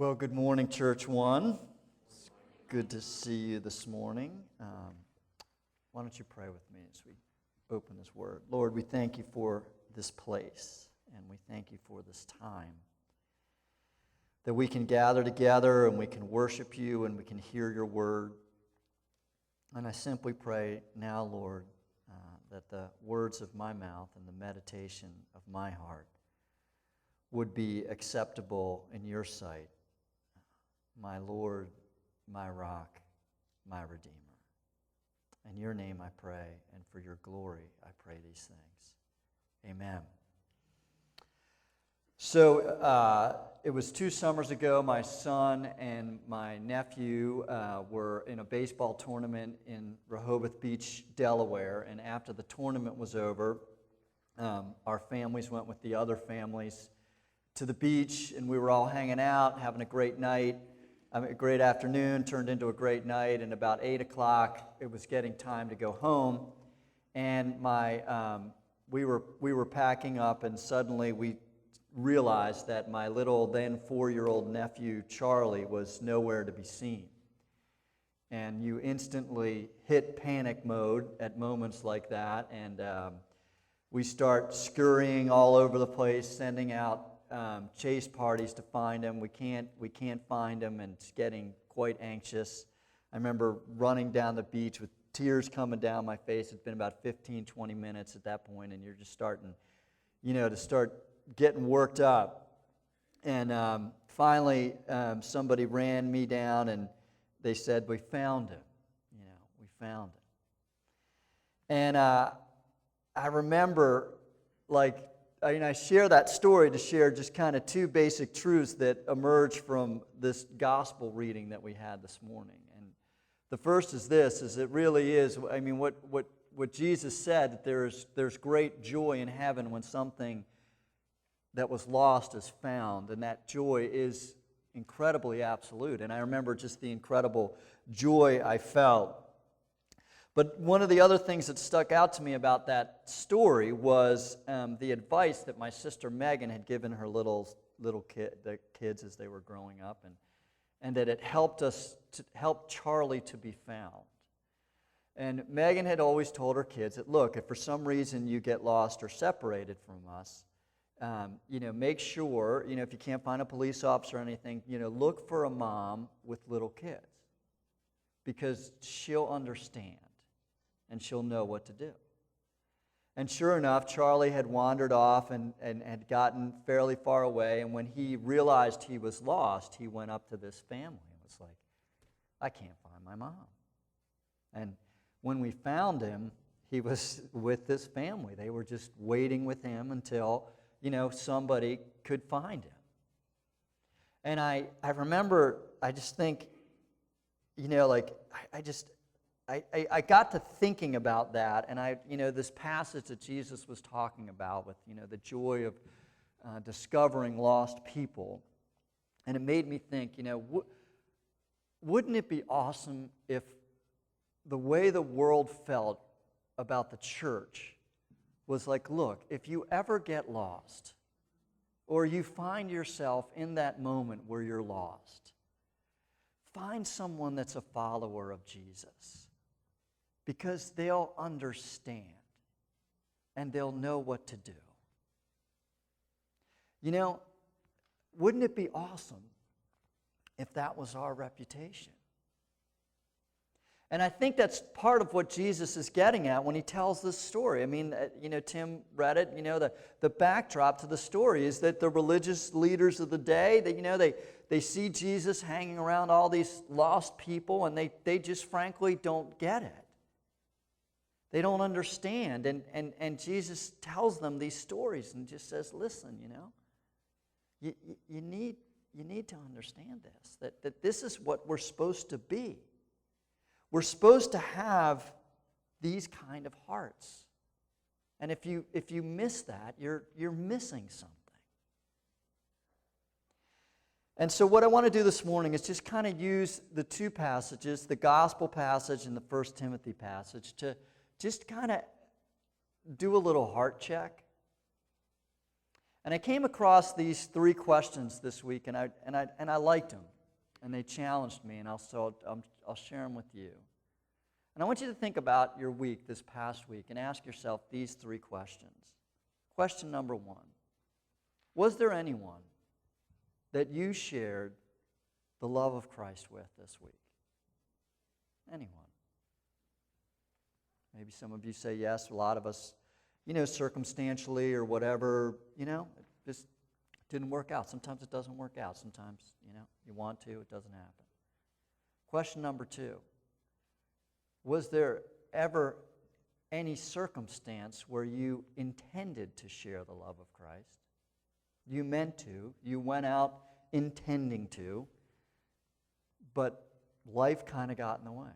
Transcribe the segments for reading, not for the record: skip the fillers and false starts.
Well, good morning, churchONE. It's good to see you this morning. Why don't you pray with me as we open this word? Lord, we thank you for this place, and we thank you for this time that we can gather together and we can worship you and we can hear your word. And I simply pray now, Lord, that the words of my mouth and the meditation of my heart would be acceptable in your sight, my Lord, my rock, my Redeemer. In your name I pray, and for your glory I pray these things. Amen. So it was 2 summers ago, my son and my nephew were in a baseball tournament in Rehoboth Beach, Delaware, and after the tournament was over, our families went with the other families to the beach, and we were all hanging out, having a great night. A great afternoon turned into a great night, and about 8 o'clock, it was getting time to go home. And we were packing up, and suddenly we realized that my little then 4-year-old nephew Charlie was nowhere to be seen. And you instantly hit panic mode at moments like that, and we start scurrying all over the place, sending out chase parties to find him. We can't find him, and it's getting quite anxious. I remember running down the beach with tears coming down my face. It's been about 15, 20 minutes at that point, and you're just starting, to start getting worked up. And finally, somebody ran me down, and they said, "We found him." We found him. And I remember, I share that story to share just kind of 2 basic truths that emerge from this gospel reading that we had this morning. And the first is this, is it really is, what Jesus said, that there's great joy in heaven when something that was lost is found, and that joy is incredibly absolute. And I remember just the incredible joy I felt. But one of the other things that stuck out to me about that story was the advice that my sister Megan had given her the kids as they were growing up, and that it helped Charlie to be found. And Megan had always told her kids that, look, if for some reason you get lost or separated from us, make sure, if you can't find a police officer or anything, look for a mom with little kids, because she'll understand. And she'll know what to do. And sure enough, Charlie had wandered off and had gotten fairly far away, and when he realized he was lost, he went up to this family and was like, "I can't find my mom." And when we found him, he was with this family. They were just waiting with him until, somebody could find him. And I remember, I just think, I got to thinking about that, and this passage that Jesus was talking about with, the joy of discovering lost people, and it made me think, wouldn't it be awesome if the way the world felt about the church was like, look, if you ever get lost, or you find yourself in that moment where you're lost, find someone that's a follower of Jesus. Because they'll understand, and they'll know what to do. Wouldn't it be awesome if that was our reputation? And I think that's part of what Jesus is getting at when he tells this story. Tim read it. The backdrop to the story is that the religious leaders of the day, they see Jesus hanging around all these lost people, and they just frankly don't get it. They don't understand, and Jesus tells them these stories and just says, listen, you need to understand this, that this is what we're supposed to be. We're supposed to have these kind of hearts. And if you miss that, you're missing something. And so what I want to do this morning is just kind of use the 2 passages, the gospel passage and the 1 Timothy passage, to just kind of do a little heart check And I came across these 3 questions this week, and I liked them, and they challenged me, and I'll share them with you. And I want you to think about your week, this past week, and ask yourself these 3 questions. Question number 1, was there anyone that you shared the love of Christ with this week? Anyone? Maybe some of you say yes, a lot of us, circumstantially or whatever, it just didn't work out. Sometimes it doesn't work out. Sometimes, you want to, it doesn't happen. Question number 2, was there ever any circumstance where you intended to share the love of Christ? You meant to, you went out intending to, but life kind of got in the way.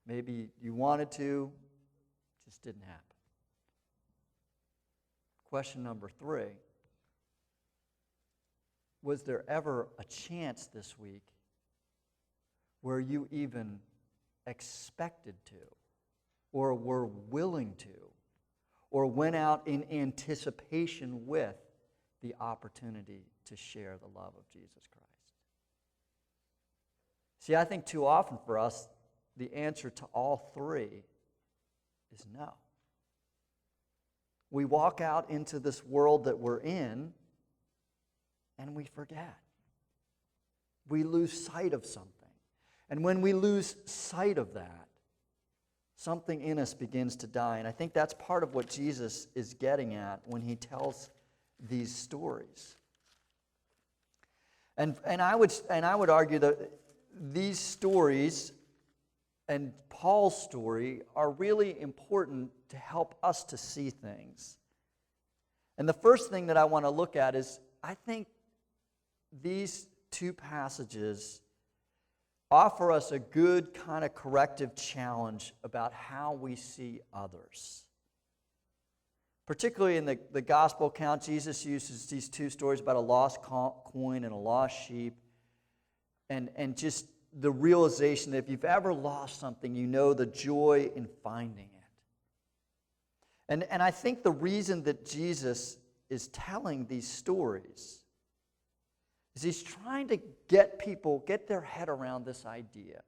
Maybe you wanted to, just didn't happen. Question number 3, was there ever a chance this week where you even expected to, or were willing to, or went out in anticipation with the opportunity to share the love of Jesus Christ? See, I think too often for us, the answer to all 3 is no. We walk out into this world that we're in, and we forget. We lose sight of something. And when we lose sight of that, something in us begins to die. And I think that's part of what Jesus is getting at when he tells these stories. And I would argue that these stories and Paul's story are really important to help us to see things. And the first thing that I want to look at is, I think these 2 passages offer us a good kind of corrective challenge about how we see others. Particularly in the gospel account, Jesus uses these 2 stories about a lost coin and a lost sheep, and just the realization that if you've ever lost something, you know the joy in finding it. And I think the reason that Jesus is telling these stories is he's trying to get people, get their head around this idea.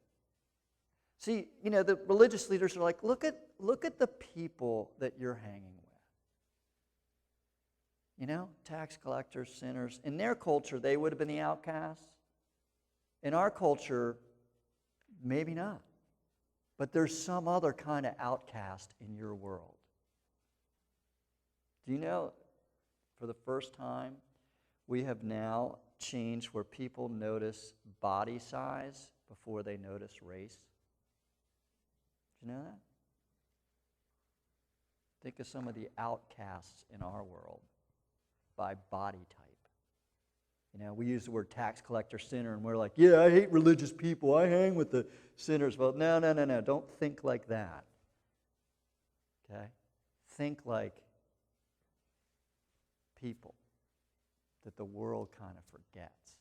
See, the religious leaders are like, look at the people that you're hanging with. Tax collectors, sinners. In their culture, they would have been the outcasts. In our culture, maybe not. But there's some other kind of outcast in your world. Do you know, for the first time, we have now changed where people notice body size before they notice race? Do you know that? Think of some of the outcasts in our world by body type. We use the word tax collector, sinner, and we're like, yeah, I hate religious people. I hang with the sinners. Well, no. Don't think like that. Okay? Think like people that the world kind of forgets.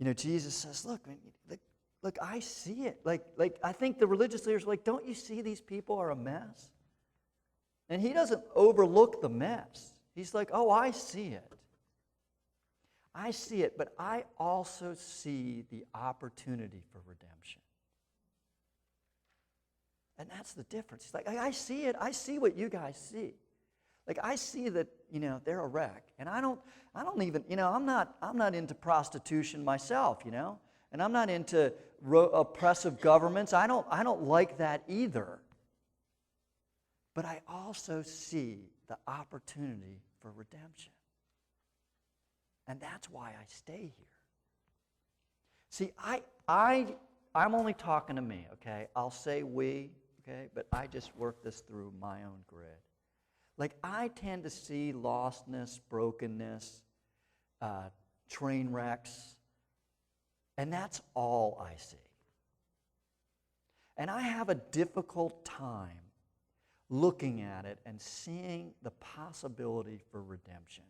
Okay? Jesus says, look, I see it. Like I think the religious leaders are like, don't you see these people are a mess? And he doesn't overlook the mess. He's like, oh, I see it. I see it, but I also see the opportunity for redemption. And that's the difference. He's like, I see it. I see what you guys see. Like, I see that, they're a wreck. And I don't even, I'm not into prostitution myself, and I'm not into oppressive governments. I don't like that either. But I also see the opportunity for redemption. And that's why I stay here. See, I'm only talking to me, okay? I'll say we, okay? But I just work this through my own grid. Like, I tend to see lostness, brokenness, train wrecks, and that's all I see. And I have a difficult time looking at it and seeing the possibility for redemption.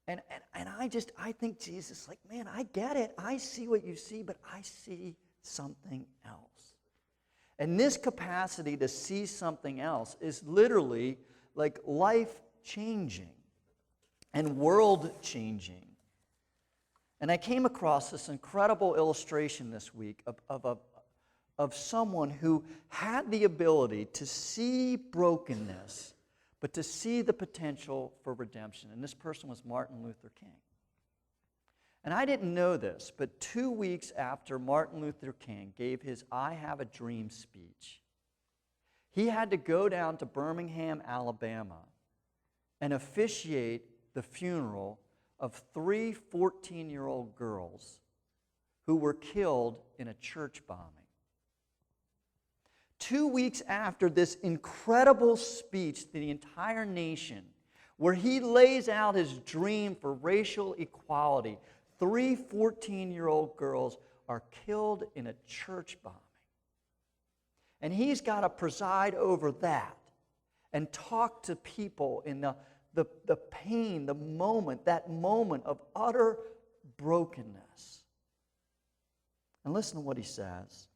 And I think Jesus, like, man, I get it. I see what you see, but I see something else. And this capacity to see something else is literally like life-changing and world-changing. And I came across this incredible illustration this week of someone who had the ability to see brokenness, but to see the potential for redemption. And this person was Martin Luther King. And I didn't know this, but 2 weeks after Martin Luther King gave his I Have a Dream speech, he had to go down to Birmingham, Alabama, and officiate the funeral of 3 14-year-old girls who were killed in a church bombing. 2 weeks after this incredible speech to the entire nation, where he lays out his dream for racial equality, 3 14-year-old girls are killed in a church bombing. And he's got to preside over that and talk to people in the pain, the moment, that moment of utter brokenness. And listen to what he says.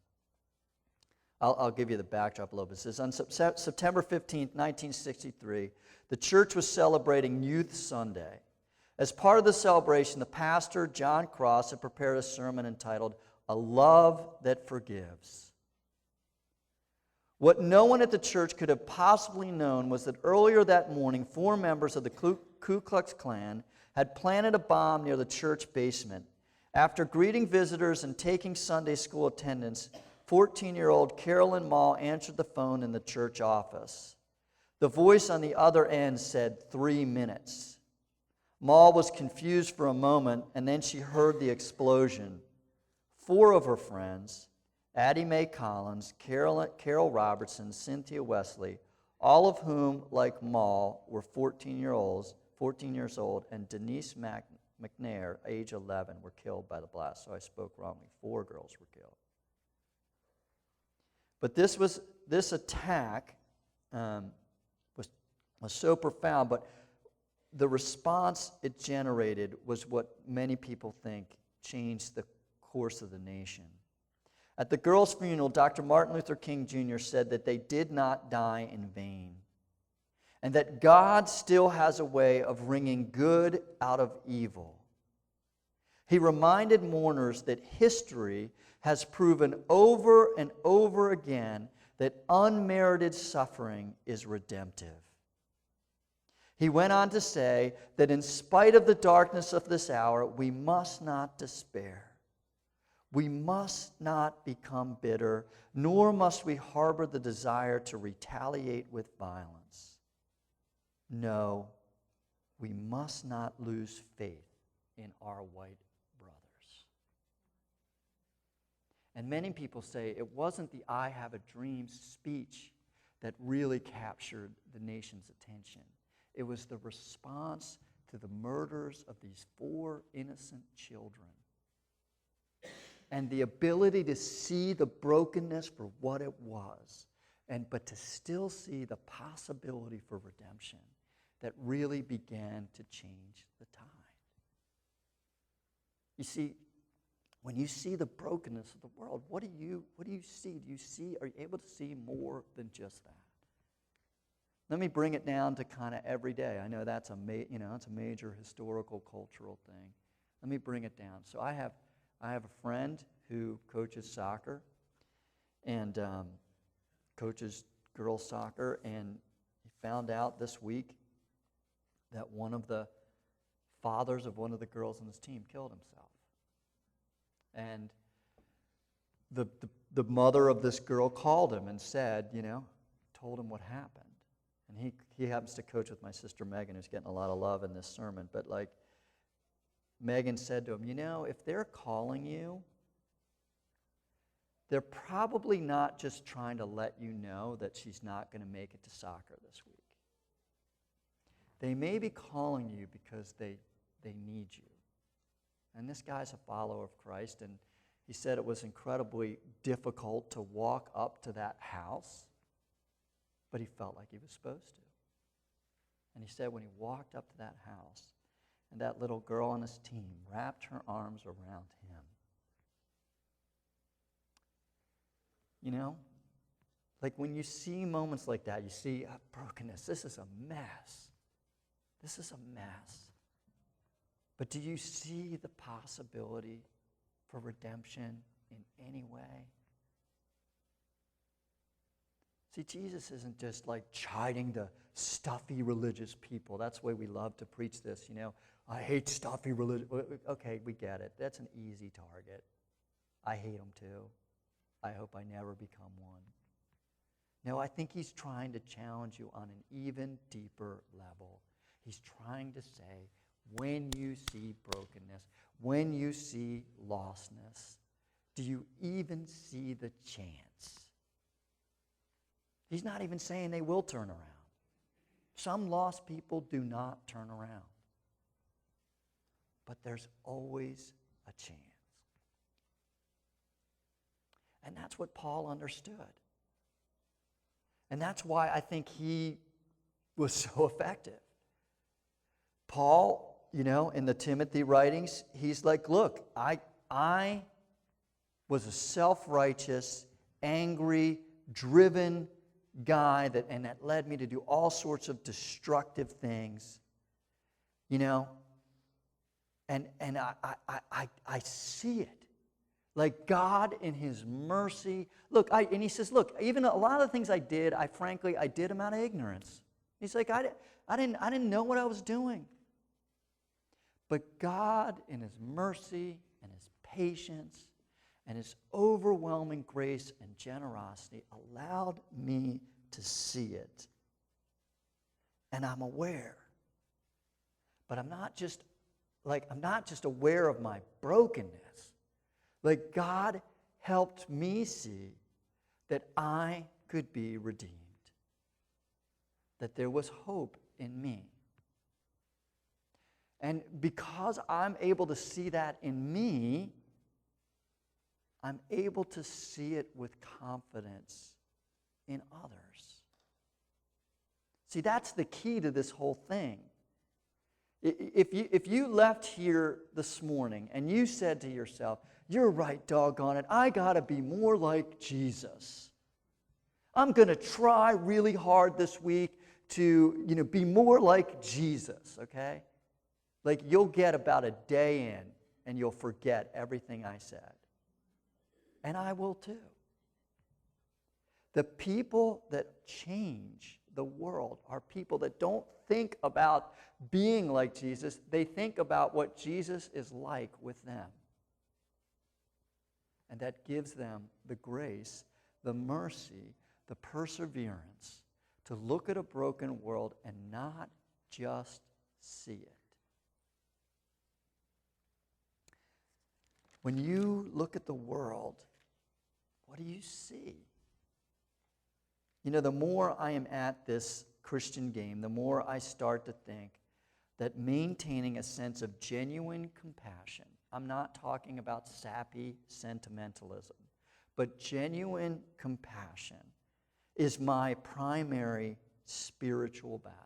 I'll give you the backdrop a little bit. It says, on September 15th, 1963, the church was celebrating Youth Sunday. As part of the celebration, the pastor, John Cross, had prepared a sermon entitled, A Love That Forgives. What no one at the church could have possibly known was that earlier that morning, 4 members of the Ku Klux Klan had planted a bomb near the church basement. After greeting visitors and taking Sunday school attendance, 14-year-old Carolyn Mall answered the phone in the church office. The voice on the other end said, 3 minutes. Mall was confused for a moment, and then she heard the explosion. 4 of her friends, Addie Mae Collins, Carol Robertson, Cynthia Wesley, all of whom, like Mall, were 14 years old, and Denise McNair, age 11, were killed by the blast. So I spoke wrongly. 4 girls were killed. But this attack was so profound, but the response it generated was what many people think changed the course of the nation. At the girls' funeral, Dr. Martin Luther King Jr. said that they did not die in vain, and that God still has a way of wringing good out of evil. He reminded mourners that history has proven over and over again that unmerited suffering is redemptive. He went on to say that in spite of the darkness of this hour, we must not despair. We must not become bitter, nor must we harbor the desire to retaliate with violence. No, we must not lose faith in our white brothers. And many people say it wasn't the I Have a Dream speech that really captured the nation's attention. It was the response to the murders of these 4 innocent children. And the ability to see the brokenness for what it was, but to still see the possibility for redemption that really began to change the tide. You see, when you see the brokenness of the world, what do you see? Are you able to see more than just that? Let me bring it down to kind of every day. I know that's it's a major historical, cultural thing. Let me bring it down. So I have a friend who coaches soccer and coaches girls soccer, and he found out this week that one of the fathers of one of the girls on his team killed himself. And the mother of this girl called him and said, told him what happened. And he happens to coach with my sister Megan, who's getting a lot of love in this sermon. But Megan said to him, if they're calling you, they're probably not just trying to let you know that she's not going to make it to soccer this week. They may be calling you because they need you. And this guy's a follower of Christ, and he said it was incredibly difficult to walk up to that house, but he felt like he was supposed to. And he said when he walked up to that house, and that little girl on his team wrapped her arms around him. Like when you see moments like that, you see brokenness. This is a mess. This is a mess. But do you see the possibility for redemption in any way? See, Jesus isn't just like chiding the stuffy religious people. That's the way we love to preach this, you know. I hate stuffy religion. Okay, we get it. That's an easy target. I hate them too. I hope I never become one. No, I think he's trying to challenge you on an even deeper level. He's trying to say, when you see brokenness, when you see lostness, do you even see the chance? He's not even saying they will turn around. Some lost people do not turn around. But there's always a chance. And that's what Paul understood. And that's why I think he was so effective. Paul, you know, in the Timothy writings, he's like, look, I was a self-righteous, angry, driven guy that led me to do all sorts of destructive things, you know, and I see it. Like God in his mercy. Look, and he says, look, even a lot of the things I did, I did them out of ignorance. He's like, I didn't know what I was doing. But God in his mercy and his patience and his overwhelming grace and generosity allowed me to see it. And I'm aware. But I'm not just aware of my brokenness. Like God helped me see that I could be redeemed. That there was hope in me. And because I'm able to see that in me, I'm able to see it with confidence in others. See, that's the key to this whole thing. If you left here this morning and you said to yourself, you're right, doggone it, I got to be more like Jesus. I'm going to try really hard this week to, be more like Jesus, okay? Like you'll get about a day in and you'll forget everything I said. And I will too. The people that change the world are people that don't think about being like Jesus. They think about what Jesus is like with them. And that gives them the grace, the mercy, the perseverance to look at a broken world and not just see it. When you look at the world, what do you see? The more I am at this Christian game, the more I start to think that maintaining a sense of genuine compassion, I'm not talking about sappy sentimentalism, but genuine compassion is my primary spiritual battle.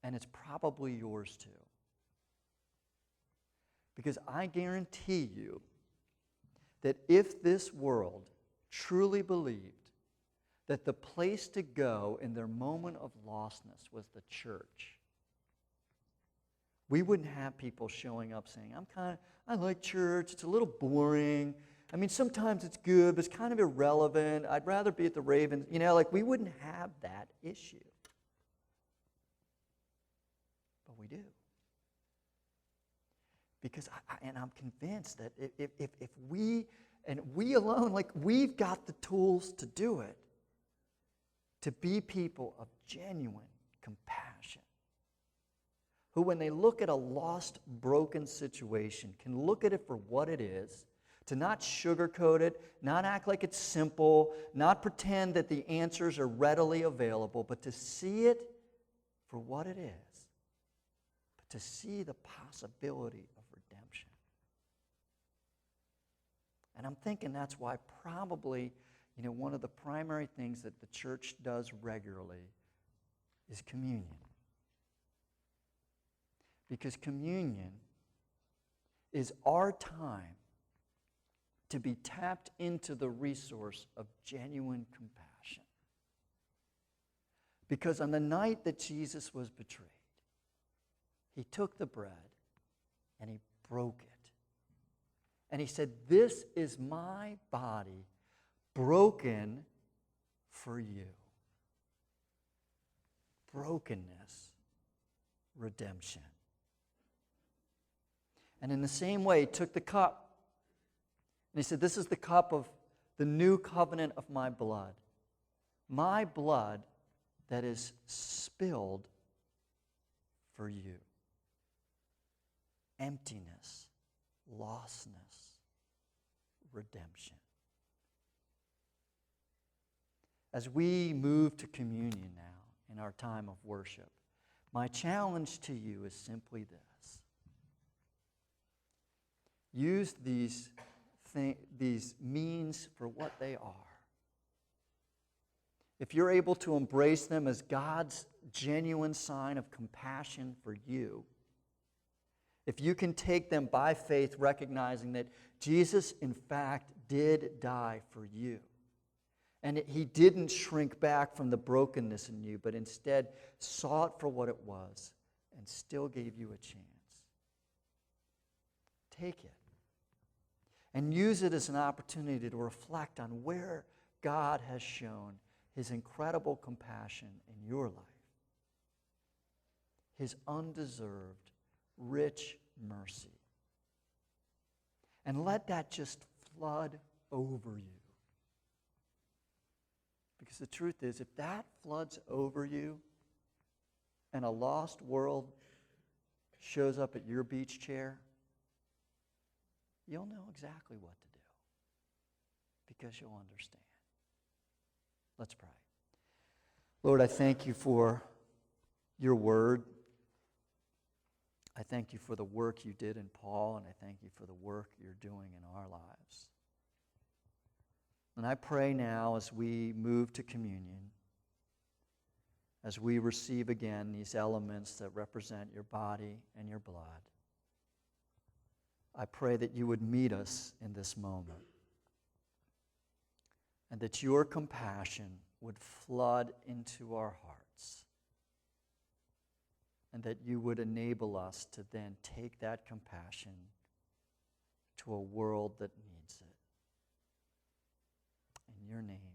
And it's probably yours too. Because I guarantee you that if this world truly believed that the place to go in their moment of lostness was the church, we wouldn't have people showing up saying, I like church, it's a little boring. I mean, sometimes it's good, but it's kind of irrelevant. I'd rather be at the Ravens. We wouldn't have that issue. But we do. Because I'm convinced that if we, and we alone, we've got the tools to do it, to be people of genuine compassion, who when they look at a lost, broken situation can look at it for what it is, to not sugarcoat it, not act like it's simple, not pretend that the answers are readily available, but to see it for what it is, but to see the possibility of redemption. And I'm thinking that's why probably, one of the primary things that the church does regularly is communion. Because communion is our time to be tapped into the resource of genuine compassion. Because on the night that Jesus was betrayed, he took the bread and he broke it. And he said, "This is my body broken for you." Brokenness, redemption. And in the same way, he took the cup and he said, "This is the cup of the new covenant of my blood that is spilled for you." Emptiness, lostness, redemption. As we move to communion now in our time of worship, my challenge to you is simply this. Use these means for what they are. If you're able to embrace them as God's genuine sign of compassion for you, if you can take them by faith, recognizing that Jesus, in fact, did die for you, and he didn't shrink back from the brokenness in you, but instead saw it for what it was and still gave you a chance, take it and use it as an opportunity to reflect on where God has shown his incredible compassion in your life, his undeserved, rich mercy. And let that just flood over you. Because the truth is, if that floods over you and a lost world shows up at your beach chair, you'll know exactly what to do because you'll understand. Let's pray. Lord, I thank you for your word. I thank you for the work you did in Paul, and I thank you for the work you're doing in our lives. And I pray now as we move to communion, as we receive again these elements that represent your body and your blood, I pray that you would meet us in this moment and that your compassion would flood into our hearts and that you would enable us to then take that compassion to a world that needs it. In your name.